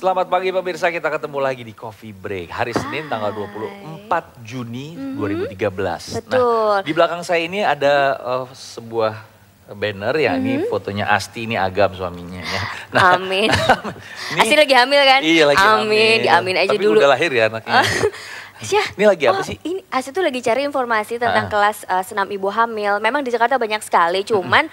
Selamat pagi pemirsa, kita ketemu lagi di Coffee Break. Hari Senin tanggal 24 Juni 2013. Betul. Nah, di belakang saya ini ada sebuah banner ya, ini fotonya Asti, ini Agam suaminya ya. Nah, Amin. ini, Asti lagi hamil kan? Iya lagi hamil. Amin, diamin aja tapi dulu. Tapi udah lahir ya anaknya. Ini lagi apa sih? Ini Asti tuh lagi cari informasi tentang kelas senam ibu hamil. Memang di Jakarta banyak sekali, cuman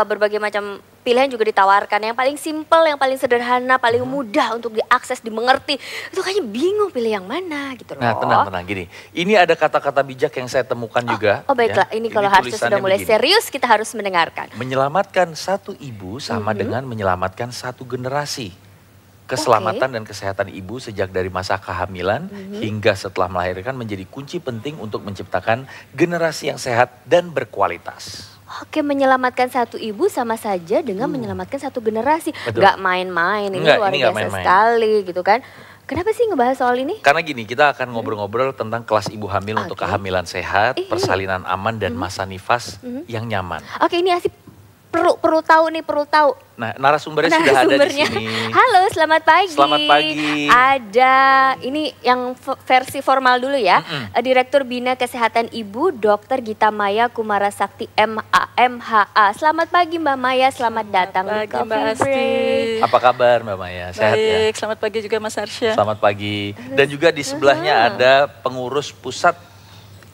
berbagai macam pilihan juga ditawarkan. Yang paling simpel, yang paling sederhana, paling mudah untuk diakses, dimengerti. Itu kayaknya bingung pilih yang mana gitu loh. Nah tenang gini. Ini ada kata-kata bijak yang saya temukan juga. Oh baiklah, ya. ini kalau harusnya sudah mulai serius kita harus mendengarkan. Menyelamatkan satu ibu sama dengan menyelamatkan satu generasi. Keselamatan dan kesehatan ibu sejak dari masa kehamilan hingga setelah melahirkan menjadi kunci penting untuk menciptakan generasi yang sehat dan berkualitas. Oke, menyelamatkan satu ibu sama saja dengan menyelamatkan satu generasi. Betul. Gak main-main, ini luar biasa sekali gitu kan. Kenapa sih ngebahas soal ini? Karena gini, kita akan ngobrol-ngobrol tentang kelas ibu hamil untuk kehamilan sehat, persalinan aman dan masa nifas yang nyaman. Oke, ini Asih perlu tahu nih, perlu tahu. Nah, narasumbernya sudah ada di sini. Halo, selamat pagi. Selamat pagi. Ada, ini yang versi formal dulu ya. Direktur Bina Kesehatan Ibu, Dr. Gita Maya Kumarasakti MHA. Selamat pagi Mbak Maya, selamat datang di Coffee Break. Apa kabar Mbak Maya? Sehat ya? Baik, selamat pagi juga Mas Arsya. Selamat pagi. Dan juga di sebelahnya ada pengurus pusat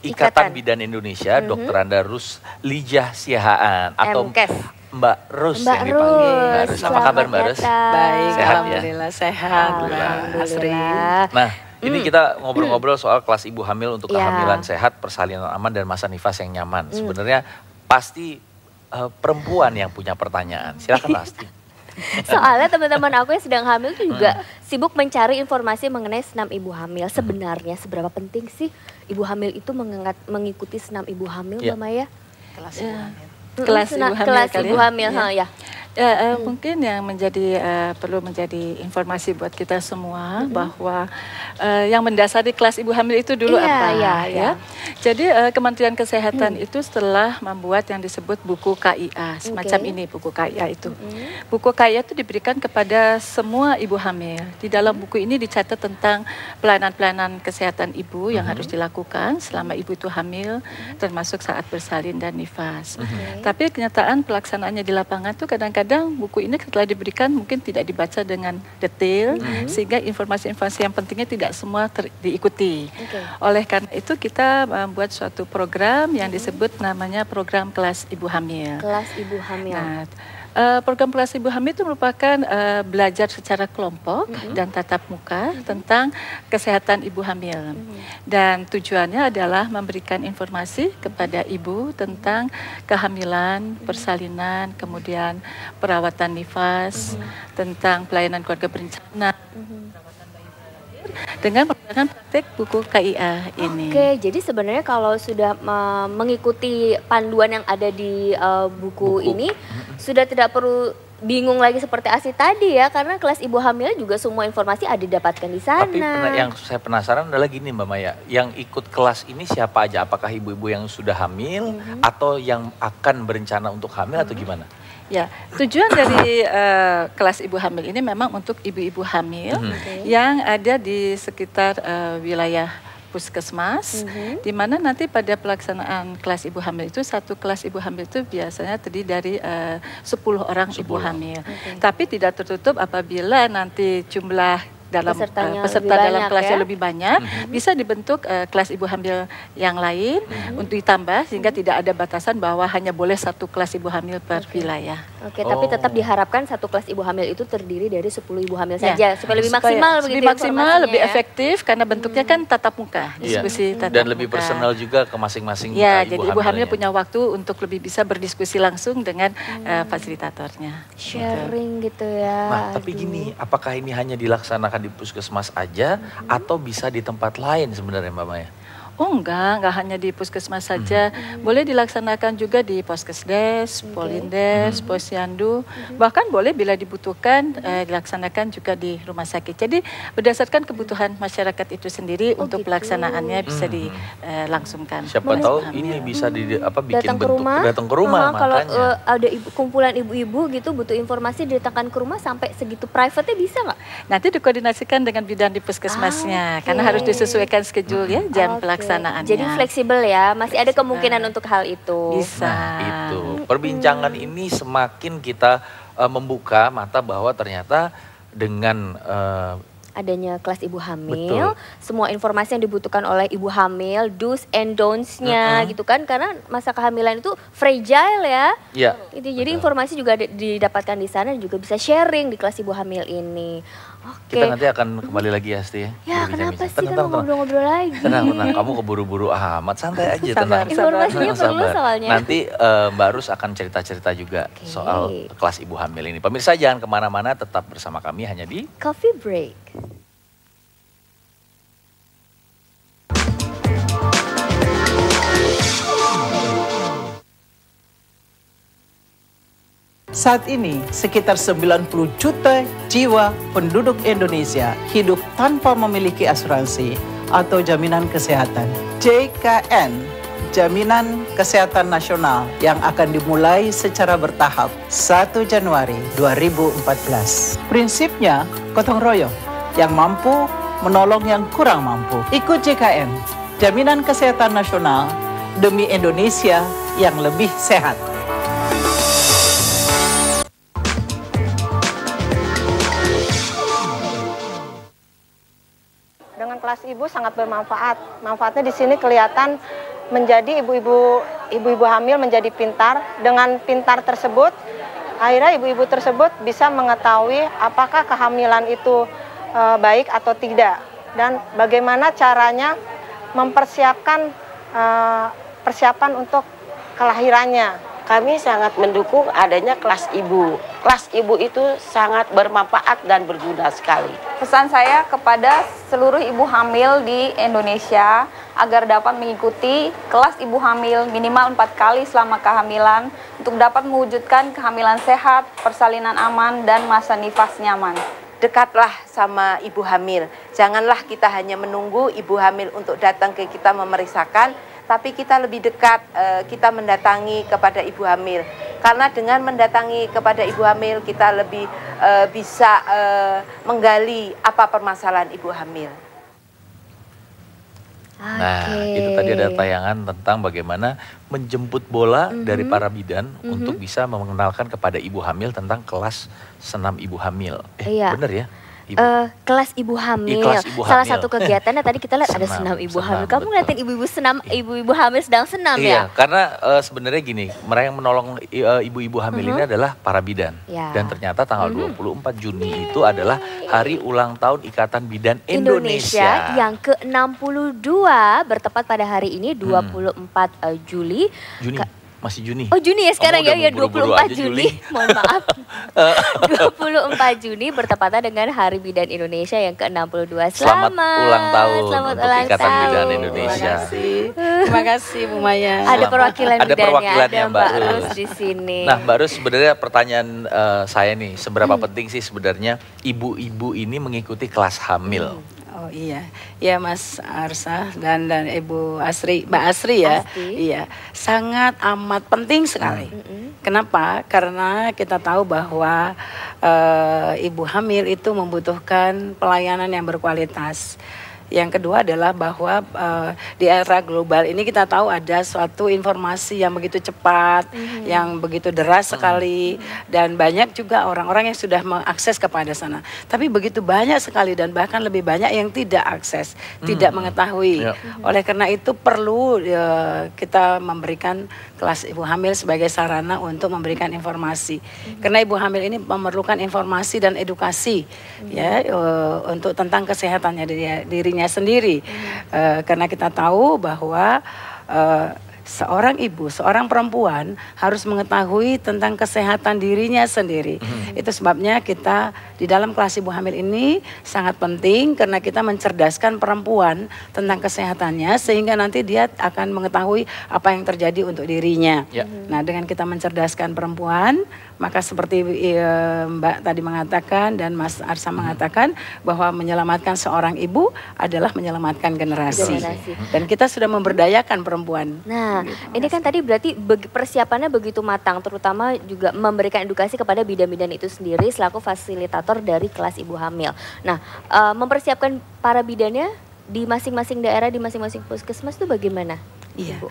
Ikatan Bidan Indonesia, Dr. Andarus Lijah Siahaan atau Mbak Rus yang dipanggil. Mbak Rus. Apa kabar Mbak Rus? Baik, sehat alhamdulillah sehat. Alhamdulillah. Nah, ini kita ngobrol-ngobrol soal kelas ibu hamil untuk kehamilan sehat, persalinan aman dan masa nifas yang nyaman. Sebenarnya pasti perempuan yang punya pertanyaan. Silakan Asti. Soalnya teman-teman aku yang sedang hamil itu juga sibuk mencari informasi mengenai senam ibu hamil. Sebenarnya seberapa penting sih ibu hamil itu mengikuti senam ibu hamil, Mbak Maya? Kelas ibu hamil. Kelas ibu hamil ya. Mungkin yang perlu menjadi informasi buat kita semua bahwa yang mendasari kelas ibu hamil itu dulu apa. Jadi Kementerian Kesehatan itu setelah membuat yang disebut buku KIA, semacam ini buku KIA itu. Buku KIA itu diberikan kepada semua ibu hamil. Di dalam buku ini dicatat tentang pelayanan-pelayanan kesehatan ibu yang harus dilakukan selama ibu itu hamil, termasuk saat bersalin dan nifas. Tapi kenyataan pelaksanaannya di lapangan itu kadang-kadang buku ini setelah diberikan mungkin tidak dibaca dengan detail sehingga informasi-informasi yang pentingnya tidak semua diikuti. Oleh karena itu kita membuat suatu program yang disebut namanya program kelas ibu hamil. Kelas ibu hamil. Nah, program kelas ibu hamil itu merupakan belajar secara kelompok dan tatap muka tentang kesehatan ibu hamil. Dan tujuannya adalah memberikan informasi kepada ibu tentang kehamilan, persalinan, kemudian perawatan nifas, tentang pelayanan keluarga berencana, dengan menggunakan praktek buku KIA ini. Oke, jadi sebenarnya kalau sudah mengikuti panduan yang ada di buku ini, sudah tidak perlu bingung lagi seperti Asti tadi ya, karena kelas ibu hamil juga semua informasi ada didapatkan di sana. Tapi yang saya penasaran adalah gini Mbak Maya, yang ikut kelas ini siapa aja? Apakah ibu-ibu yang sudah hamil atau yang akan berencana untuk hamil atau gimana? Ya, tujuan dari kelas ibu hamil ini memang untuk ibu-ibu hamil yang ada di sekitar wilayah puskesmas, di mana nanti pada pelaksanaan kelas ibu hamil itu, satu kelas ibu hamil itu biasanya terdiri dari 10 orang ibu hamil. Tapi tidak tertutup apabila nanti jumlah peserta dalam kelasnya lebih banyak, bisa dibentuk kelas ibu hamil yang lain untuk ditambah sehingga tidak ada batasan bahwa hanya boleh satu kelas ibu hamil per wilayah. Oke, tapi tetap diharapkan satu kelas ibu hamil itu terdiri dari 10 ibu hamil saja supaya lebih maksimal begitu. Lebih maksimal, lebih efektif karena bentuknya kan tatap muka, diskusi tatap muka. Dan lebih personal juga ke masing-masing jadi ibu hamil punya waktu untuk lebih bisa berdiskusi langsung dengan fasilitatornya. Sharing gitu ya. Nah, tapi gini, apakah ini hanya dilaksanakan di puskesmas aja atau bisa di tempat lain sebenarnya Mbak Maya? Oh enggak hanya di puskesmas saja, boleh dilaksanakan juga di Poskesdes, Polindes, Posyandu, bahkan boleh bila dibutuhkan dilaksanakan juga di rumah sakit. Jadi berdasarkan kebutuhan masyarakat itu sendiri untuk pelaksanaannya bisa dilangsungkan. Siapa tahu ini bisa bikin datang ke rumah. Kalau ada kumpulan ibu-ibu gitu butuh informasi datangkan ke rumah sampai segitu private-nya bisa nggak? Nanti dikoordinasikan dengan bidan di puskesmasnya, karena harus disesuaikan schedule ya, jam pelaksanaannya. Jadi fleksibel ya, masih ada kemungkinan untuk hal itu. Bisa. Nah, itu perbincangan ini semakin kita membuka mata bahwa ternyata dengan adanya kelas ibu hamil, semua informasi yang dibutuhkan oleh ibu hamil, do's and don'ts-nya gitu kan, karena masa kehamilan itu fragile ya. Iya. Jadi informasi juga didapatkan di sana dan juga bisa sharing di kelas ibu hamil ini. Oke. Kita nanti akan kembali lagi ya, Asti ya. Ya kenapa sih kan ngobrol-ngobrol lagi. Tenang, kamu keburu-buru amat, santai aja, tenang. Informasinya perlu soalnya. Nanti Mbak Rus akan cerita-cerita juga soal kelas ibu hamil ini. Pemirsa jangan kemana-mana, tetap bersama kami hanya di Coffee Break. Saat ini, sekitar 90 juta jiwa penduduk Indonesia hidup tanpa memiliki asuransi atau jaminan kesehatan. JKN, Jaminan Kesehatan Nasional, yang akan dimulai secara bertahap 1 Januari 2014. Prinsipnya gotong royong, yang mampu menolong yang kurang mampu. Ikut JKN, Jaminan Kesehatan Nasional, demi Indonesia yang lebih sehat. Dengan kelas ibu sangat bermanfaat. Manfaatnya di sini kelihatan menjadi ibu-ibu hamil menjadi pintar. Dengan pintar tersebut, akhirnya ibu-ibu tersebut bisa mengetahui apakah kehamilan itu baik atau tidak, dan bagaimana caranya mempersiapkan persiapan untuk kelahirannya. Kami sangat mendukung adanya kelas ibu. Kelas ibu itu sangat bermanfaat dan berguna sekali. Pesan saya kepada seluruh ibu hamil di Indonesia agar dapat mengikuti kelas ibu hamil minimal 4 kali selama kehamilan untuk dapat mewujudkan kehamilan sehat, persalinan aman, dan masa nifas nyaman. Dekatlah sama ibu hamil. Janganlah kita hanya menunggu ibu hamil untuk datang ke kita memeriksakan, tapi kita lebih dekat, kita mendatangi kepada ibu hamil. Karena dengan mendatangi kepada ibu hamil, kita lebih bisa menggali apa permasalahan ibu hamil. Nah, itu tadi ada tayangan tentang bagaimana menjemput bola dari para bidan untuk bisa mengenalkan kepada ibu hamil tentang kelas senam ibu hamil. Bener ya? Kelas ibu hamil. Salah satu kegiatannya tadi kita lihat ada senam ibu hamil. Kamu ngeliatin ibu-ibu hamil sedang senam ya? Iya, karena sebenarnya gini, mereka yang menolong ibu-ibu hamil ini adalah para bidan. Dan ternyata tanggal 24 Juni itu adalah hari ulang tahun Ikatan Bidan Indonesia yang ke-62, bertepat pada hari ini 24 Juli. Masih Juni. Oh Juni ya sekarang ya 24 Juni. Mohon maaf. 24 Juni bertepatan dengan Hari Bidan Indonesia yang ke-62. Selamat ulang tahun untuk Ikatan Bidan Indonesia. Terima kasih Bu Maya. Ada perwakilan bidannya, ada Mbak Rus di sini. Nah Mbak Rus, sebenarnya pertanyaan saya nih, seberapa penting sih sebenarnya ibu-ibu ini mengikuti kelas hamil? Oh iya, ya Mas Arsa dan Ibu Asri, Mbak Asri ya, iya sangat amat penting sekali. Kenapa? Karena kita tahu bahwa ibu hamil itu membutuhkan pelayanan yang berkualitas. Yang kedua adalah bahwa di era global ini kita tahu ada suatu informasi yang begitu cepat, yang begitu deras sekali, dan banyak juga orang-orang yang sudah mengakses kepada sana. Tapi begitu banyak sekali dan bahkan lebih banyak yang tidak akses, tidak mengetahui. Oleh karena itu perlu kita memberikan kelas ibu hamil sebagai sarana untuk memberikan informasi. Karena ibu hamil ini memerlukan informasi dan edukasi ya untuk tentang kesehatannya dirinya sendiri. Karena kita tahu bahwa seorang ibu, seorang perempuan harus mengetahui tentang kesehatan dirinya sendiri. Itu sebabnya kita di dalam kelas ibu hamil ini sangat penting karena kita mencerdaskan perempuan tentang kesehatannya sehingga nanti dia akan mengetahui apa yang terjadi untuk dirinya. Nah, dengan kita mencerdaskan perempuan, maka seperti Mbak tadi mengatakan dan Mas Arsa mengatakan bahwa menyelamatkan seorang ibu adalah menyelamatkan generasi. Dan kita sudah memberdayakan perempuan. Nah, ini kan tadi berarti persiapannya begitu matang, terutama juga memberikan edukasi kepada bidan-bidan itu sendiri selaku fasilitator dari kelas ibu hamil. Nah, mempersiapkan para bidannya di masing-masing daerah, di masing-masing puskesmas itu bagaimana? Iya.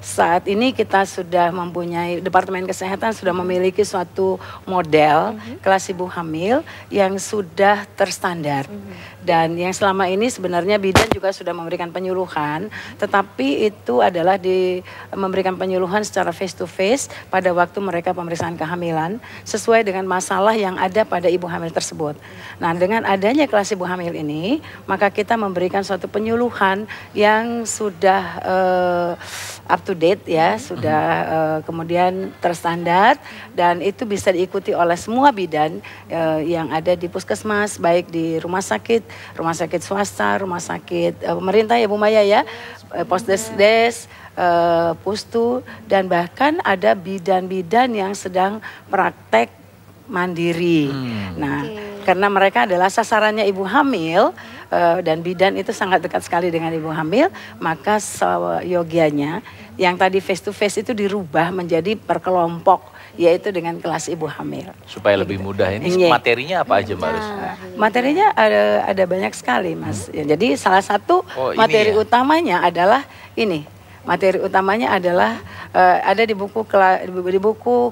Saat ini kita sudah mempunyai, Departemen Kesehatan sudah memiliki suatu model kelas ibu hamil yang sudah terstandar. Dan yang selama ini sebenarnya bidan juga sudah memberikan penyuluhan, tetapi itu adalah memberikan penyuluhan secara face to face pada waktu mereka pemeriksaan kehamilan sesuai dengan masalah yang ada pada ibu hamil tersebut. Nah, dengan adanya kelas ibu hamil ini, maka kita memberikan suatu penyuluhan yang sudah up to date ya, sudah kemudian terstandar dan itu bisa diikuti oleh semua bidan yang ada di puskesmas, baik di rumah sakit swasta, rumah sakit pemerintah ya Bu Maya ya, posdesdes, pustu dan bahkan ada bidan-bidan yang sedang praktek mandiri. Nah, karena mereka adalah sasarannya ibu hamil dan bidan itu sangat dekat sekali dengan ibu hamil, maka seyogianya yang tadi face to face itu dirubah menjadi perkelompok, yaitu dengan kelas ibu hamil. Supaya lebih mudah. Ini materinya apa aja Mbak Arus? Materinya ada banyak sekali Mas. Jadi salah satu materi utamanya adalah ini. Materi utamanya adalah ada di buku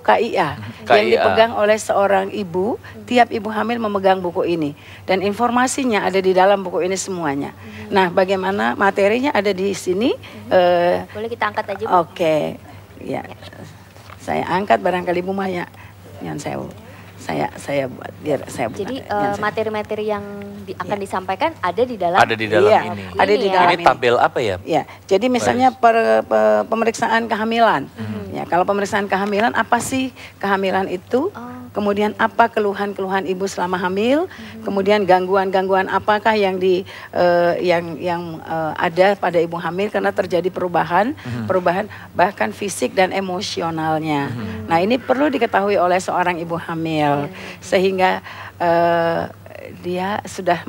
KIA yang dipegang oleh seorang ibu. Tiap ibu hamil memegang buku ini dan informasinya ada di dalam buku ini semuanya. Nah, bagaimana materinya ada di sini? Boleh kita angkat aja Bu? Oke, ya. Saya angkat barangkali Bu Maya yang saya buat biar saya buat. Jadi materi-materi yang akan disampaikan ada di dalam ini. Ada di dalam ini tabel apa ya? Ya, jadi misalnya pemeriksaan kehamilan. Ya, kalau pemeriksaan kehamilan apa sih kehamilan itu? Kemudian apa keluhan-keluhan ibu selama hamil? Kemudian gangguan-gangguan apakah yang ada pada ibu hamil karena terjadi perubahan bahkan fisik dan emosionalnya. Nah, ini perlu diketahui oleh seorang ibu hamil sehingga dia sudah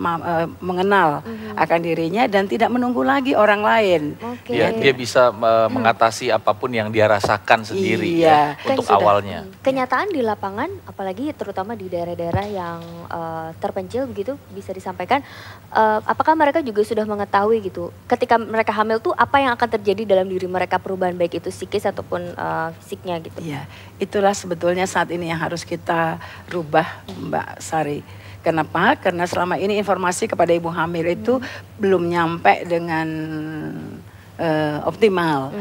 mengenal akan dirinya dan tidak menunggu lagi orang lain. Dia bisa mengatasi apapun yang dia rasakan sendiri ya, untuk awalnya. Kenyataan di lapangan, apalagi terutama di daerah-daerah yang terpencil begitu, bisa disampaikan, apakah mereka juga sudah mengetahui gitu, ketika mereka hamil tuh apa yang akan terjadi dalam diri mereka, perubahan baik itu psikis ataupun fisiknya gitu. Iya, itulah sebetulnya saat ini yang harus kita rubah Mbak Sari. Kenapa? Karena selama ini informasi kepada ibu hamil itu belum nyampe dengan optimal.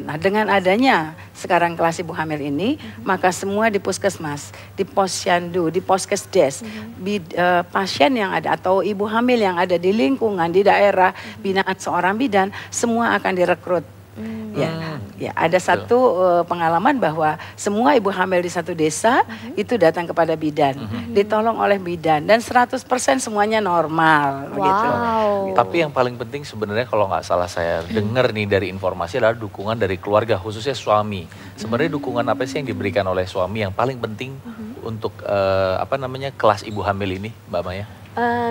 Nah, dengan adanya sekarang kelas ibu hamil ini, maka semua di puskesmas, di posyandu, di poskesdes, pasien yang ada atau ibu hamil yang ada di lingkungan, di daerah binaan seorang bidan, semua akan direkrut. Ya, ada satu pengalaman bahwa semua ibu hamil di satu desa itu datang kepada bidan, ditolong oleh bidan dan 100% semuanya normal. Begitu. Tapi yang paling penting sebenarnya kalau nggak salah saya dengar nih dari informasi adalah dukungan dari keluarga, khususnya suami. Sebenarnya dukungan apa sih yang diberikan oleh suami yang paling penting untuk kelas ibu hamil ini, Mbak Maya?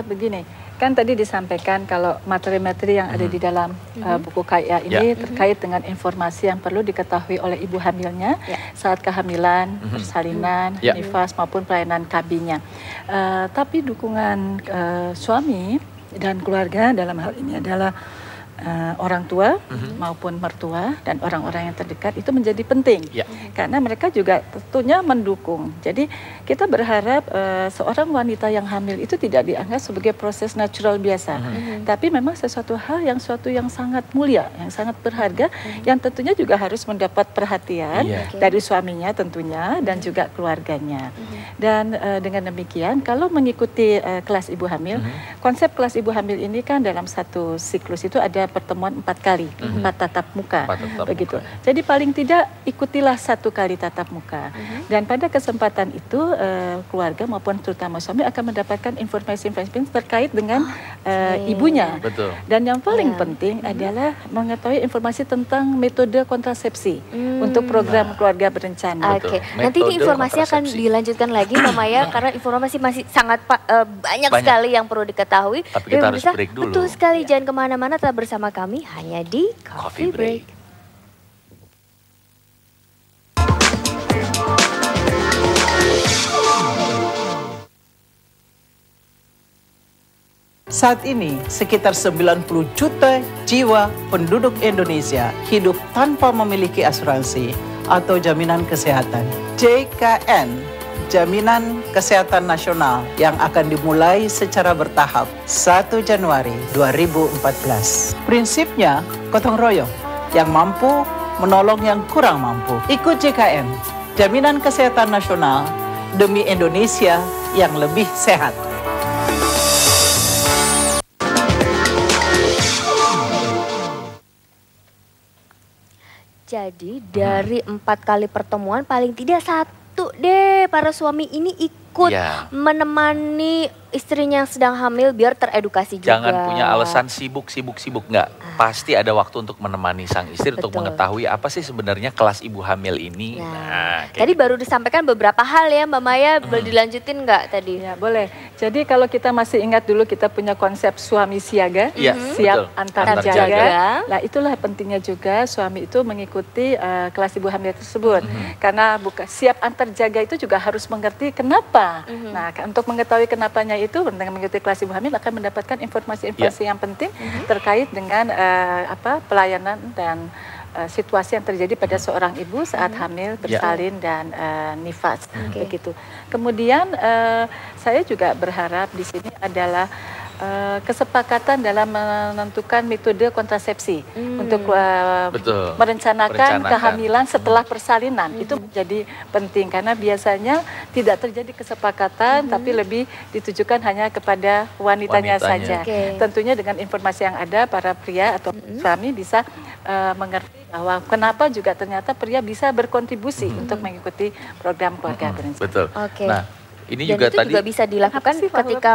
Begini. Kan tadi disampaikan kalau materi-materi yang ada di dalam buku KIA ini terkait dengan informasi yang perlu diketahui oleh ibu hamilnya saat kehamilan, persalinan, nifas maupun pelayanan KB-nya. Tapi dukungan suami dan keluarga dalam hal ini adalah orang tua maupun mertua dan orang-orang yang terdekat itu menjadi penting karena mereka juga tentunya mendukung. Jadi kita berharap seorang wanita yang hamil itu tidak dianggap sebagai proses natural biasa, tapi memang sesuatu hal yang sangat mulia, yang sangat berharga, yang tentunya juga harus mendapat perhatian dari suaminya tentunya dan juga keluarganya. Dan dengan demikian kalau mengikuti kelas ibu hamil, konsep kelas ibu hamil ini kan dalam satu siklus itu ada pertemuan 4 kali, 4 tatap muka, begitu. Jadi paling tidak ikutilah 1 kali tatap muka. Dan pada kesempatan itu keluarga maupun terutama suami akan mendapatkan informasi-informasi terkait dengan ibunya. Betul. Dan yang paling penting adalah mengetahui informasi tentang metode kontrasepsi untuk program keluarga berencana. Oke, nanti ini informasi akan dilanjutkan lagi Mbak Maya karena informasi masih sangat banyak sekali yang perlu diketahui. Tapi kita harus break dulu. Betul sekali, jangan kemana-mana, tetap bersama kami hanya di Coffee Break. Saat ini, sekitar 90 juta jiwa penduduk Indonesia hidup tanpa memiliki asuransi atau jaminan kesehatan. JKN, Jaminan Kesehatan Nasional, yang akan dimulai secara bertahap 1 Januari 2014. Prinsipnya gotong royong, yang mampu menolong yang kurang mampu. Ikut JKN, Jaminan Kesehatan Nasional, demi Indonesia yang lebih sehat. Jadi dari 4 kali pertemuan paling tidak 1 deh para suami ini ikut menemani istrinya yang sedang hamil biar teredukasi juga. Jangan punya alasan sibuk, enggak. Pasti ada waktu untuk menemani sang istri untuk mengetahui apa sih sebenarnya kelas ibu hamil ini. Tadi baru disampaikan beberapa hal ya Mbak Maya, boleh dilanjutin nggak tadi? Ya boleh. Jadi kalau kita masih ingat dulu kita punya konsep suami siaga, siap antar jaga. Nah itulah pentingnya juga suami itu mengikuti kelas ibu hamil tersebut. Karena siap antar jaga itu juga harus mengerti kenapa. Nah untuk mengetahui kenapanya itu dengan mengikuti kelas ibu hamil akan mendapatkan informasi-informasi yang penting terkait dengan pelayanan dan situasi yang terjadi pada seorang ibu saat hamil, bersalin dan nifas, begitu. Kemudian saya juga berharap di sini adalah kesepakatan dalam menentukan metode kontrasepsi untuk merencanakan kehamilan setelah persalinan. Itu menjadi penting karena biasanya tidak terjadi kesepakatan tapi lebih ditujukan hanya kepada wanitanya saja. Tentunya dengan informasi yang ada para pria atau suami bisa mengerti bahwa kenapa juga ternyata pria bisa berkontribusi untuk mengikuti program keluarga berencana. Betul. Nah, ini dan juga itu tadi juga bisa dilakukan ketika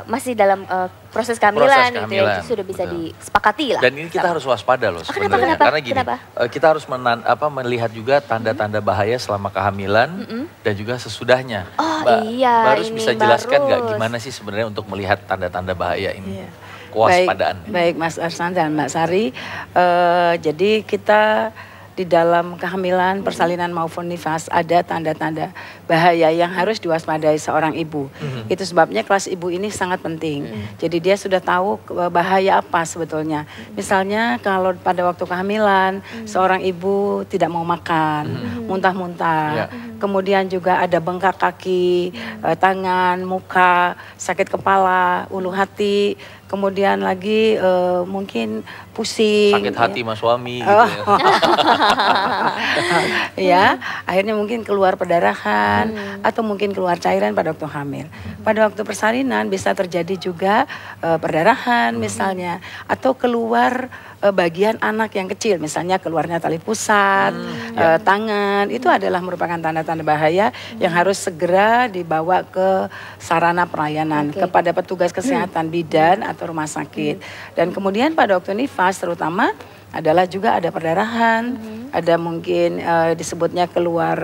masih dalam proses kehamilan gitu ya, itu sudah bisa disepakati lah. Dan ini kita harus waspada loh sebenarnya. Karena gini, kita harus melihat juga tanda-tanda bahaya selama kehamilan dan juga sesudahnya. Harus bisa jelaskan nggak gimana sih sebenarnya untuk melihat tanda-tanda bahaya ini? Kewaspadaan. Baik Mas Arsan dan Mbak Sari, jadi kita di dalam kehamilan, persalinan maupun nifas ada tanda-tanda bahaya yang harus diwaspadai seorang ibu. Itu sebabnya kelas ibu ini sangat penting. Jadi dia sudah tahu bahaya apa sebetulnya. Misalnya kalau pada waktu kehamilan seorang ibu tidak mau makan, muntah-muntah. Kemudian juga ada bengkak kaki, tangan, muka, sakit kepala, ulu hati. Kemudian lagi mungkin pusing, sakit hati mas suami gitu ya. Akhirnya mungkin keluar perdarahan atau mungkin keluar cairan pada waktu hamil. Pada waktu persalinan bisa terjadi juga perdarahan misalnya, atau keluar bagian anak yang kecil, misalnya keluarnya tali pusat, tangan. Itu adalah merupakan tanda-tanda bahaya yang harus segera dibawa ke sarana pelayanan kepada petugas kesehatan bidan atau rumah sakit. Dan kemudian pada waktu nifas terutama adalah juga ada perdarahan, ada mungkin disebutnya keluar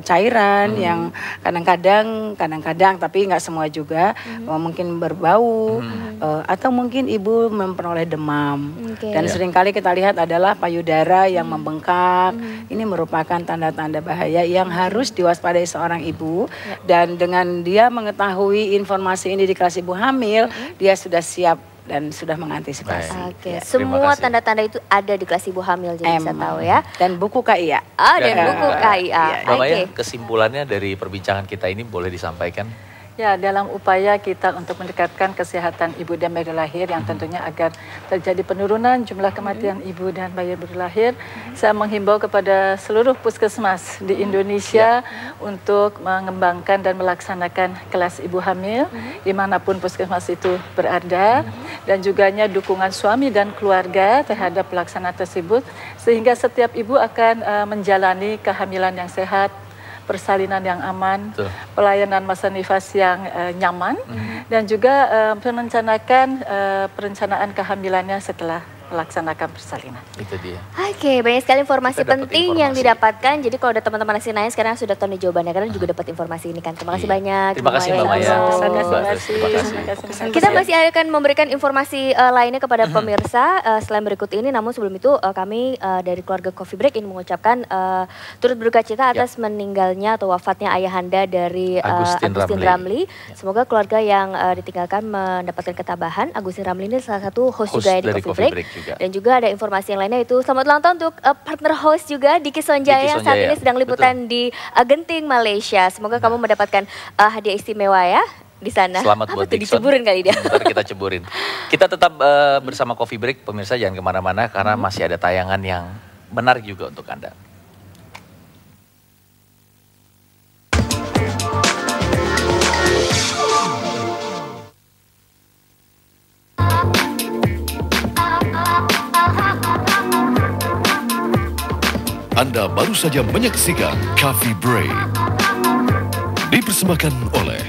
cairan yang kadang-kadang tapi nggak semua juga, mungkin berbau, atau mungkin ibu memperoleh demam. Dan seringkali kita lihat adalah payudara yang membengkak. Ini merupakan tanda-tanda bahaya yang harus diwaspadai seorang ibu. Dan dengan dia mengetahui informasi ini di kelas ibu hamil, dia sudah siap dan sudah mengantisipasi. Semua tanda-tanda itu ada di kelas ibu hamil, jadi bisa tahu ya. Dan buku KIA. Dan buku KIA. Mbak Maya, kesimpulannya dari perbincangan kita ini boleh disampaikan? Ya, dalam upaya kita untuk mendekatkan kesehatan ibu dan bayi lahir yang tentunya agar terjadi penurunan jumlah kematian ibu dan bayi baru lahir, saya menghimbau kepada seluruh puskesmas di Indonesia untuk mengembangkan dan melaksanakan kelas ibu hamil dimanapun puskesmas itu berada. dan juganya dukungan suami dan keluarga terhadap pelaksanaan tersebut, sehingga setiap ibu akan menjalani kehamilan yang sehat, persalinan yang aman, pelayanan masa nifas yang nyaman, dan juga merencanakan perencanaan kehamilannya setelah melaksanakan persalinan. Itu dia. Oke, banyak sekali informasi penting yang didapatkan. Jadi kalau ada teman-teman masih nanya, sekarang sudah tahu nih jawabannya, karena juga dapat informasi ini kan. Terima kasih banyak. Terima kasih Mbak Maya. Kita masih akan memberikan informasi lainnya kepada pemirsa selain berikut ini. Namun sebelum itu kami dari keluarga Coffee Break ingin mengucapkan turut berduka cita atas meninggalnya atau wafatnya ayahanda dari Agustin Ramli. Semoga keluarga yang ditinggalkan mendapatkan ketabahan. Agustin Ramli ini salah satu host juga di Coffee Break. Dan juga ada informasi yang lainnya, itu selamat ulang tahun untuk partner host juga Diki Sonjaya yang saat ini sedang liputan di Genting, Malaysia. Semoga kamu mendapatkan hadiah istimewa ya di sana. Selamat buat Dixon. Diceburin kali dia. Bentar kita ceburin. Kita tetap bersama Coffee Break, pemirsa jangan kemana-mana karena masih ada tayangan yang menarik juga untuk Anda. Anda baru saja menyaksikan Coffee Break. Dipersembahkan oleh